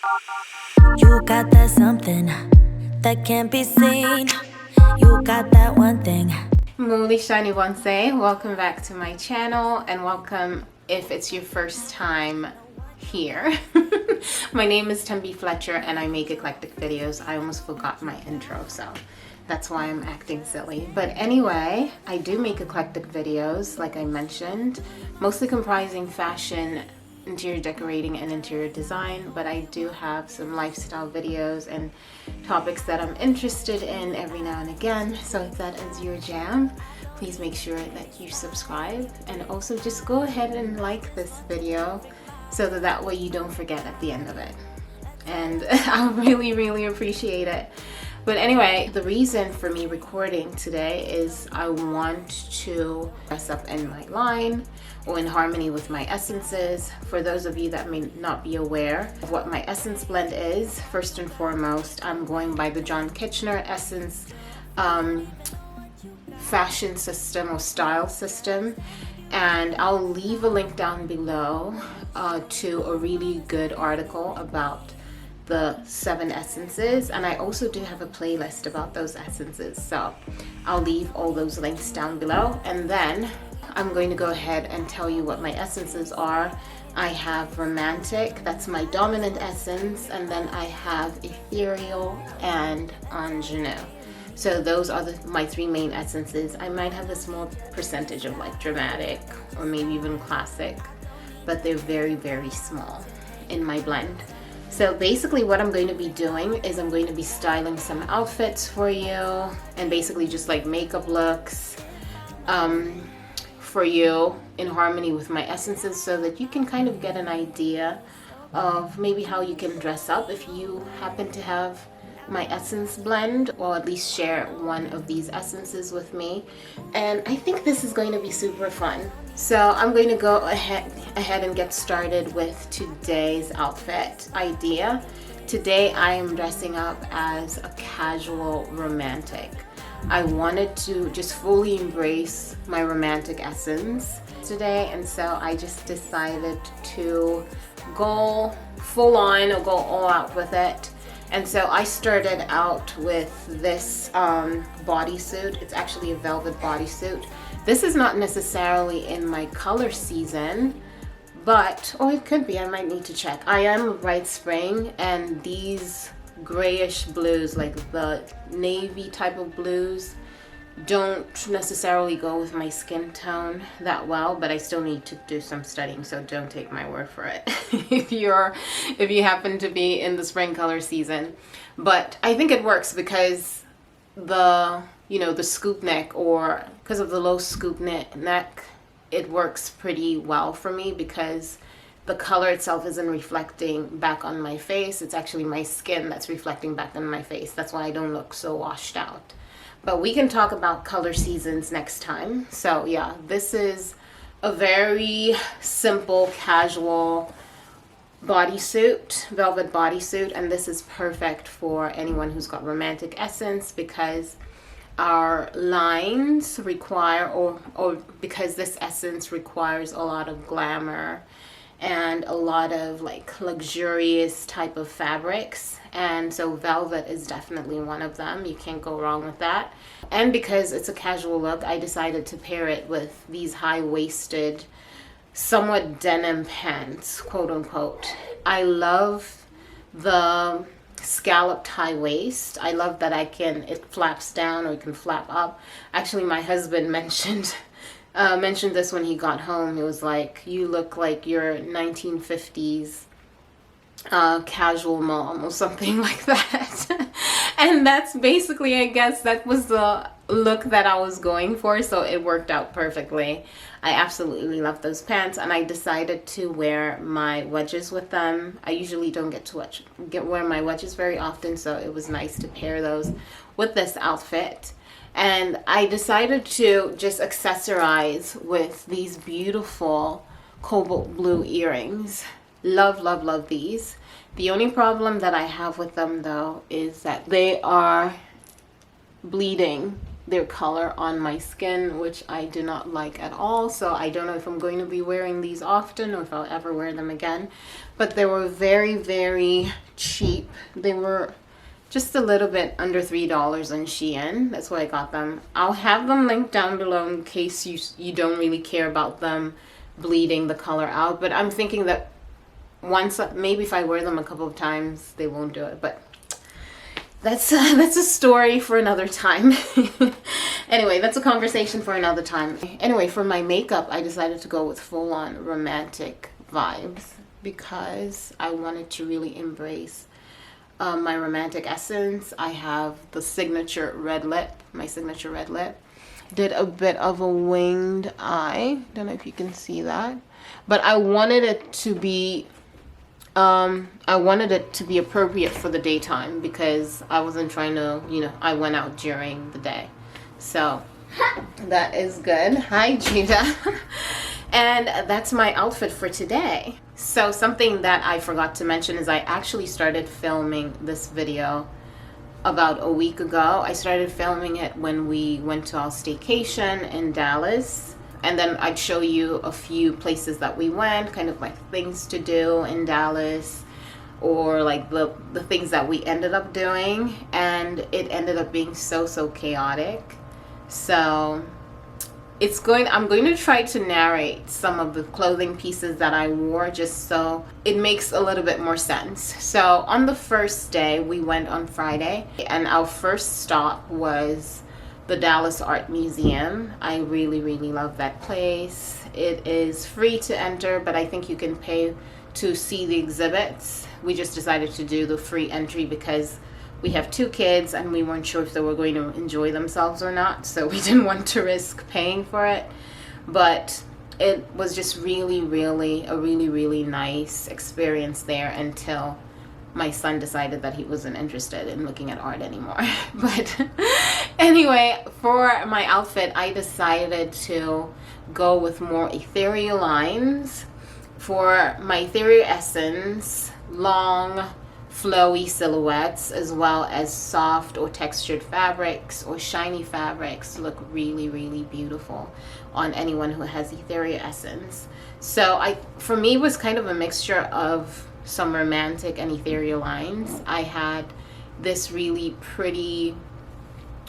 You got that something that can't be seen. You got that one thing. Muli Shani Bonsai, welcome back to my channel, and welcome if it's your first time here. My name is Tembi Fletcher and I make eclectic videos. I almost forgot my intro, so that's why I'm acting silly. But anyway, I do make eclectic videos, like I mentioned, mostly comprising fashion, interior decorating, and interior design, but I do have some lifestyle videos and topics that I'm interested in every now and again. So if that is your jam, please make sure that you subscribe, and also just go ahead and like this video so that way you don't forget at the end of it. And I'll really appreciate it. But anyway, the reason for me recording today is I want to dress up in my line or in harmony with my essences. For those of you that may not be aware of what my essence blend is, first and foremost, I'm going by the John Kitchener Essence fashion system or style system. And I'll leave a link down below to a really good article about the 7 essences, and I also do have a playlist about those essences, so I'll leave all those links down below. And then I'm going to go ahead and tell you what my essences are. I have romantic, that's my dominant essence, and then I have ethereal and ingenue. So those are my 3 main essences. I might have a small percentage of like dramatic or maybe even classic, but they're very small in my blend. So basically what I'm going to be doing is I'm going to be styling some outfits for you, and basically just like makeup looks for you in harmony with my essences, so that you can kind of get an idea of maybe how you can dress up if you happen to have my essence blend, or at least share one of these essences with me. And I think this is going to be super fun. So I'm going to go ahead and get started with today's outfit idea. Today I am dressing up as a casual romantic. I wanted to just fully embrace my romantic essence today, and so I just decided to go full on or go all out with it. And so I started out with this bodysuit. It's actually a velvet bodysuit. This is not necessarily in my color season, but, or it could be, I might need to check. I am a bright spring, and these grayish blues, like the navy type of blues, don't necessarily go with my skin tone that well, but I still need to do some studying, so don't take my word for it if you happen to be in the spring color season. But I think it works because the scoop neck, or because of the low scoop neck, it works pretty well for me because the color itself isn't reflecting back on my face. It's actually my skin that's reflecting back on my face. That's why I don't look so washed out. But we can talk about color seasons next time. So yeah, this is a very simple, casual bodysuit, velvet bodysuit, and this is perfect for anyone who's got romantic essence, because our lines require, or because this essence requires a lot of glamour and a lot of like luxurious type of fabrics, and so velvet is definitely one of them. You can't go wrong with that. And because it's a casual look, I decided to pair it with these high-waisted, somewhat denim pants, quote unquote. I love the scalloped high waist. I love that it flaps down or it can flap up. Actually, my husband mentioned this when he got home. He was like, "You look like your 1950s casual mom," or something like that. And that's basically, I guess, that was the look that I was going for, so it worked out perfectly. I absolutely love those pants, and I decided to wear my wedges with them. I usually don't get to wear my wedges very often, so it was nice to pair those with this outfit. And I decided to just accessorize with these beautiful cobalt blue earrings. Love these. The only problem that I have with them though is that they are bleeding their color on my skin, which I do not like at all. So I don't know if I'm going to be wearing these often or if I'll ever wear them again. But they were very, very cheap. They were just a little bit under $3 on Shein. That's why I got them. I'll have them linked down below in case you don't really care about them bleeding the color out. But I'm thinking that once, maybe if I wear them a couple of times, they won't do it. But that's a story for another time. Anyway, that's a conversation for another time. Anyway, for my makeup, I decided to go with full-on romantic vibes because I wanted to really embrace my romantic essence. I have the signature red lip, my signature red lip. Did a bit of a winged eye. Don't know if you can see that, but I wanted it to be appropriate for the daytime because I wasn't trying to, I went out during the day. So that is good. Hi, Gina. And that's my outfit for today. So something that I forgot to mention is I actually started filming this video about a week ago. I started filming it when we went to our staycation in Dallas. And then I'd show you a few places that we went, kind of like things to do in Dallas, or like the things that we ended up doing. And it ended up being so chaotic. So I'm going to try to narrate some of the clothing pieces that I wore just so it makes a little bit more sense. So on the first day, we went on Friday, and our first stop was the Dallas Art Museum. I really love that place. It is free to enter, but I think you can pay to see the exhibits. We just decided to do the free entry because we have 2 kids and we weren't sure if they were going to enjoy themselves or not, so we didn't want to risk paying for it. But it was just really nice experience there until my son decided that he wasn't interested in looking at art anymore. But anyway, for my outfit, I decided to go with more ethereal lines. For my ethereal essence, long flowy silhouettes as well as soft or textured fabrics or shiny fabrics look really beautiful on anyone who has ethereal essence. So for me, it was kind of a mixture of some romantic and ethereal lines. I had this really pretty,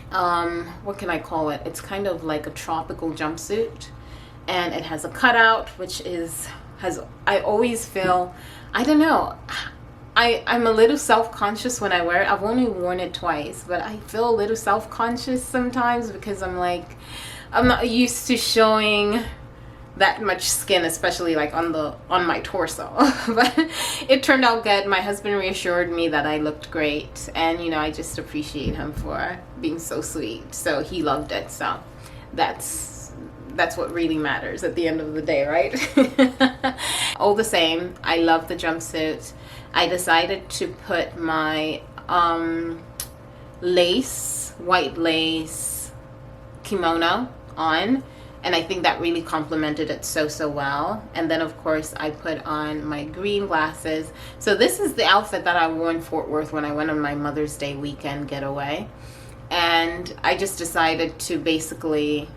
what can I call it? It's kind of like a tropical jumpsuit, and it has a cutout, which I always feel, I don't know, I'm a little self-conscious when I wear it. I've only worn it twice, but I feel a little self-conscious sometimes because I'm not used to showing that much skin, especially like on my torso. But it turned out good. My husband reassured me that I looked great, and I just appreciate him for being so sweet. So he loved it. So that's what really matters at the end of the day, right? All the same, I love the jumpsuit. I decided to put my white lace kimono on, and I think that really complemented it so well. And then of course I put on my green glasses. So this is the outfit that I wore in Fort Worth when I went on my Mother's Day weekend getaway, and I just decided to basically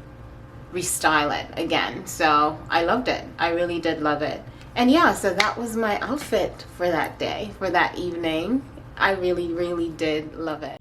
restyle it again. So I loved it. I really did love it. And yeah, so that was my outfit for that day, for that evening. I really did love it.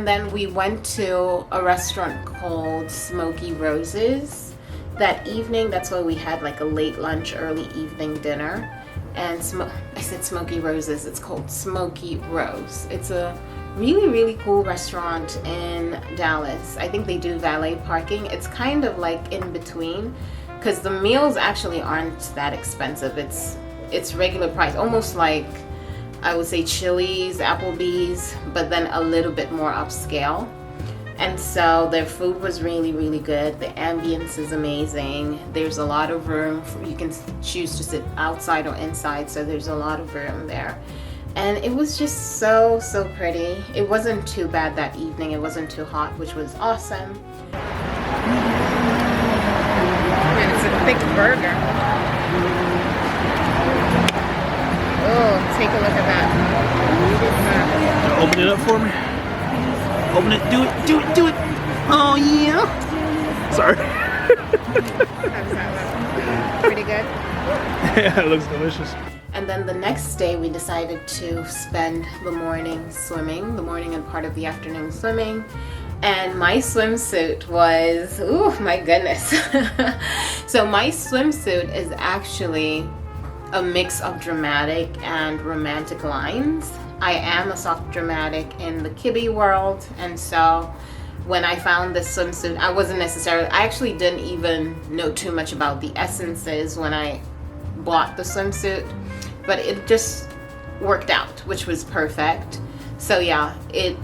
Then we went to a restaurant called Smoky Roses that evening. That's why we had like a late lunch, early evening dinner. And I said Smoky Roses, it's called Smoky Rose. It's a really cool restaurant in Dallas. I think they do valet parking. It's kind of like in between, because the meals actually aren't that expensive. It's regular price, almost like I would say Chili's, Applebee's, but then a little bit more upscale. And so their food was really, really good. The ambience is amazing. There's a lot of room. You can choose to sit outside or inside, so there's a lot of room there. And it was just so, so pretty. It wasn't too bad that evening. It wasn't too hot, which was awesome. And it's a thick burger. Oh, take a look at that. Open it up for me. Open it. Do it. Do it. Do it. Oh, yeah. Sorry. How does that look? Pretty good? Yeah, it looks delicious. And then the next day we decided to spend the morning swimming, the morning and part of the afternoon swimming. And my swimsuit was, oh my goodness. So my swimsuit is actually a mix of dramatic and romantic lines. I am a soft dramatic in the kibbie world, and so when I found this swimsuit, I actually didn't even know too much about the essences when I bought the swimsuit, but it just worked out, which was perfect. So yeah, it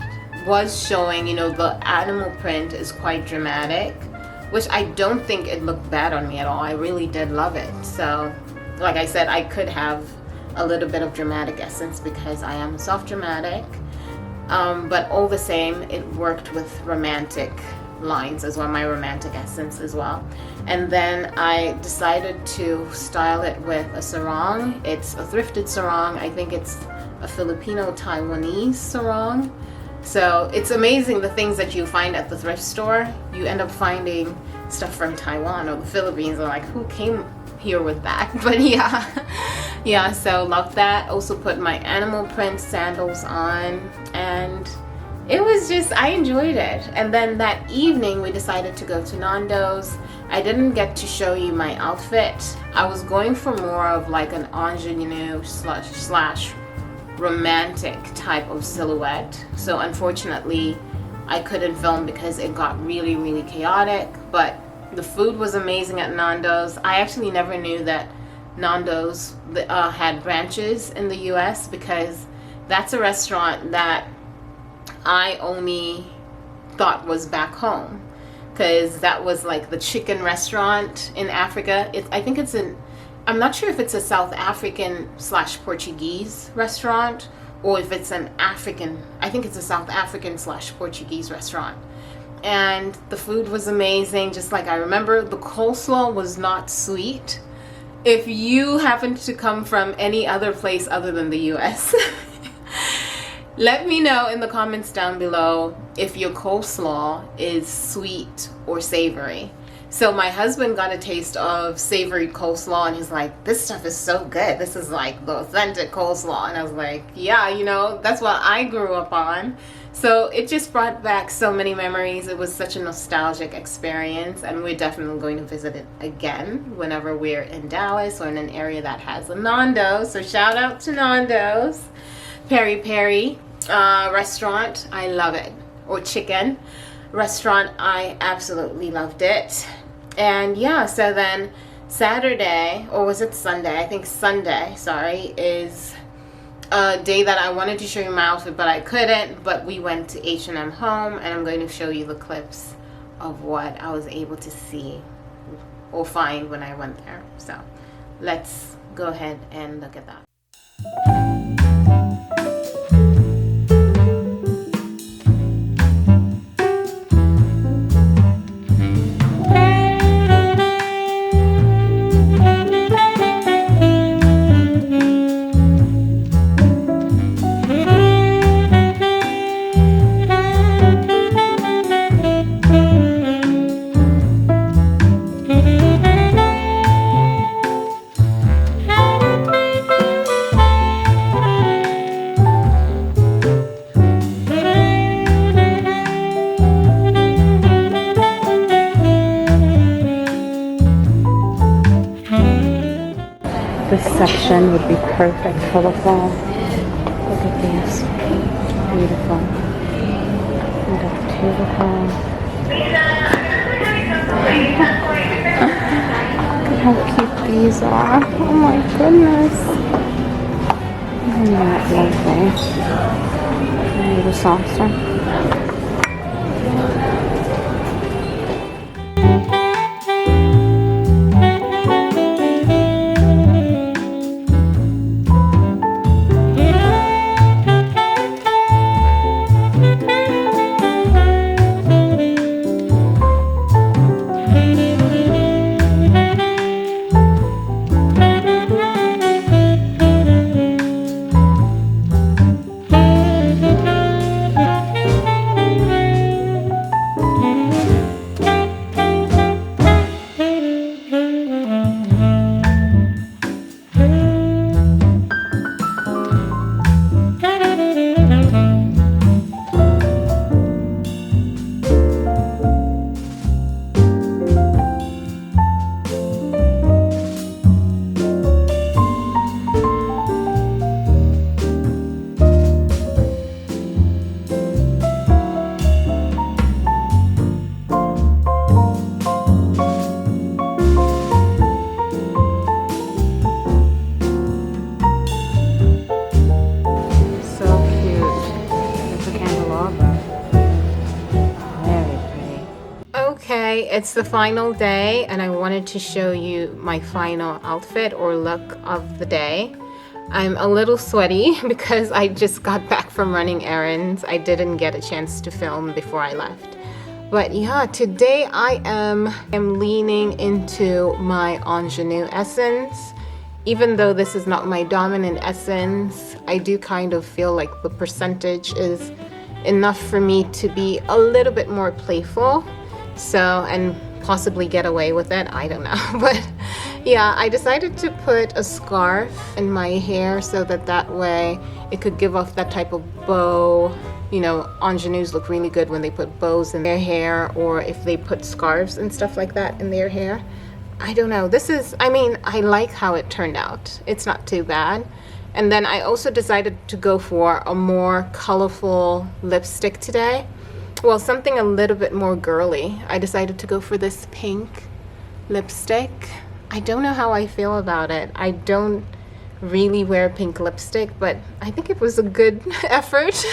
was showing, you know, the animal print is quite dramatic, which I don't think it looked bad on me at all. I really did love it. So like I said, I could have a little bit of dramatic essence because I am soft dramatic, but all the same, it worked with romantic lines as well, my romantic essence as well. And then I decided to style it with a sarong. It's a thrifted sarong. I think it's a Filipino-Taiwanese sarong. So it's amazing the things that you find at the thrift store. You end up finding stuff from Taiwan or the Philippines. I'm like, who came here with that? But yeah, so love that. Also put my animal print sandals on, and it was just, I enjoyed it. And then that evening we decided to go to Nando's. I didn't get to show you my outfit. I was going for more of like an ingenue slash romantic type of silhouette. So unfortunately I couldn't film because it got really, really chaotic, but the food was amazing at Nando's. I actually never knew that Nando's had branches in the US, because that's a restaurant that I only thought was back home, because that was like the chicken restaurant in Africa. I'm not sure if it's a South African slash Portuguese restaurant or if it's an African, I think it's a South African slash Portuguese restaurant. And the food was amazing, just like I remember. The coleslaw was not sweet. If you happen to come from any other place other than the US, let me know in the comments down below if your coleslaw is sweet or savory. So my husband got a taste of savory coleslaw and he's like, this stuff is so good. This is like the authentic coleslaw. And I was like, yeah, you know, that's what I grew up on. So it just brought back so many memories. It was such a nostalgic experience, and we're definitely going to visit it again whenever we're in Dallas or in an area that has a Nando's. So shout out to Nando's. Peri Peri restaurant, I love it. Or chicken restaurant, I absolutely loved it. And yeah, so then Saturday, or was it Sunday? I think Sunday, sorry, is a day that I wanted to show you my outfit, but I couldn't. But we went to H&M Home, and I'm going to show you the clips of what I was able to see or find when I went there. So let's go ahead and look at that. This section would be perfect for the fall. Look at these. Beautiful. We got two of them. how cute these are. Oh my goodness. Isn't that lovely? A little softer. Okay, it's the final day and I wanted to show you my final outfit or look of the day. I'm a little sweaty because I just got back from running errands. I didn't get a chance to film before I left. But yeah, today I am leaning into my ingenue essence. Even though this is not my dominant essence, I do kind of feel like the percentage is enough for me to be a little bit more playful. So, and possibly get away with it, I don't know. But yeah, I decided to put a scarf in my hair so that way it could give off that type of bow. You know, ingenues look really good when they put bows in their hair or if they put scarves and stuff like that in their hair. I don't know, I like how it turned out. It's not too bad. And then I also decided to go for a more colorful lipstick today. Well, something a little bit more girly. I decided to go for this pink lipstick. I don't know how I feel about it. I don't really wear pink lipstick, but I think it was a good effort.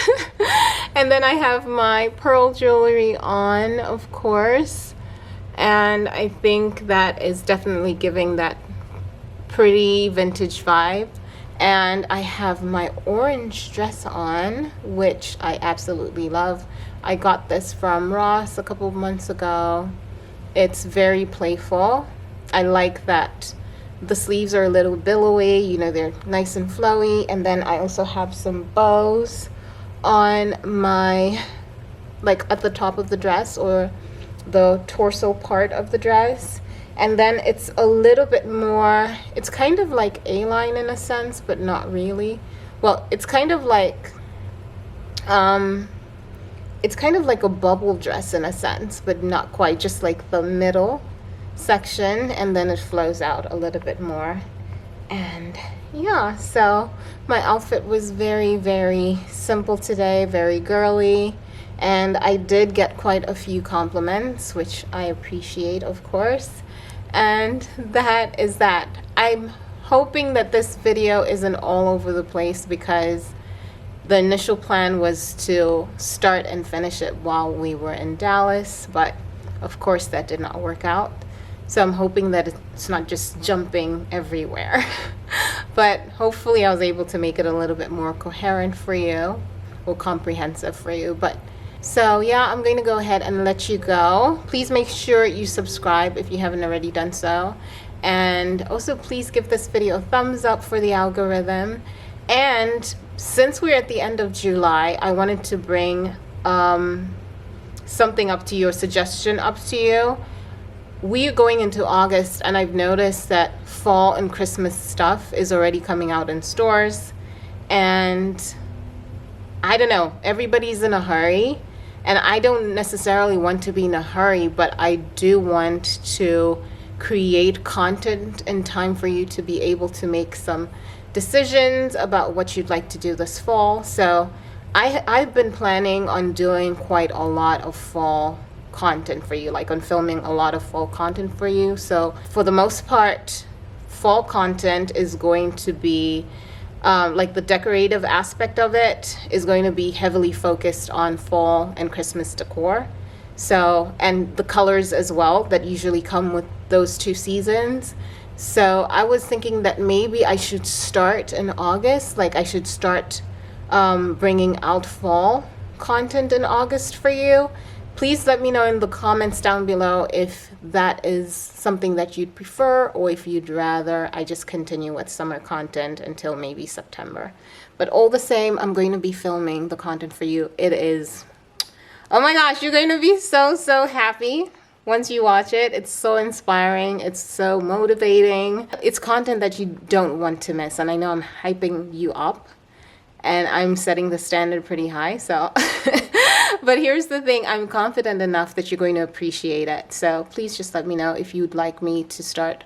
And then I have my pearl jewelry on, of course. And I think that is definitely giving that pretty vintage vibe. And I have my orange dress on, which I absolutely love. I got this from Ross a couple of months ago. It's very playful. I like that the sleeves are a little billowy, you know, they're nice and flowy. And then I also have some bows on my, like at the top of the dress or the torso part of the dress. And then it's a little bit more, it's kind of like A-line in a sense, but not really. Well, it's kind of like a bubble dress in a sense, but not quite, just like the middle section, and then it flows out a little bit more. And yeah, so my outfit was very, very simple today, very girly. And I did get quite a few compliments, which I appreciate, of course. And that is that. I'm hoping that this video isn't all over the place because the initial plan was to start and finish it while we were in Dallas, but of course that did not work out. So I'm hoping that it's not just jumping everywhere. But hopefully I was able to make it a little bit more coherent for you, or comprehensive for you. But so yeah, I'm going to go ahead and let you go. Please make sure you subscribe if you haven't already done so. And also please give this video a thumbs up for the algorithm. And since we're at the end of July, I wanted to bring something up to you, a suggestion up to you. We are going into August and I've noticed that fall and Christmas stuff is already coming out in stores. And I don't know, everybody's in a hurry. And I don't necessarily want to be in a hurry, but I do want to create content in time for you to be able to make some decisions about what you'd like to do this fall. So I've been planning on doing quite a lot of fall content for you, like on filming a lot of fall content for you. So for the most part, fall content is going to be like the decorative aspect of it is going to be heavily focused on fall and Christmas decor. So, and the colors as well that usually come with those two seasons. So I was thinking that maybe I should start in August, like I should start bringing out fall content in August for you. Please let me know in the comments down below if that is something that you'd prefer, or if you'd rather I just continue with summer content until maybe September. But all the same, I'm going to be filming the content for you. It is, oh my gosh, you're going to be so happy once you watch it. It's so inspiring. It's so motivating. It's content that you don't want to miss. And I know I'm hyping you up and I'm setting the standard pretty high. So, but here's the thing. I'm confident enough that you're going to appreciate it. So please just let me know if you'd like me to start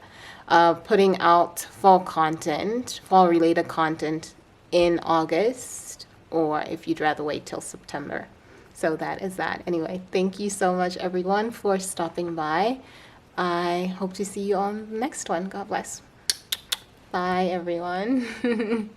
putting out fall content, fall related content in August, or if you'd rather wait till September. So that is that. Anyway, thank you so much, everyone, for stopping by. I hope to see you on the next one. God bless. Bye, everyone.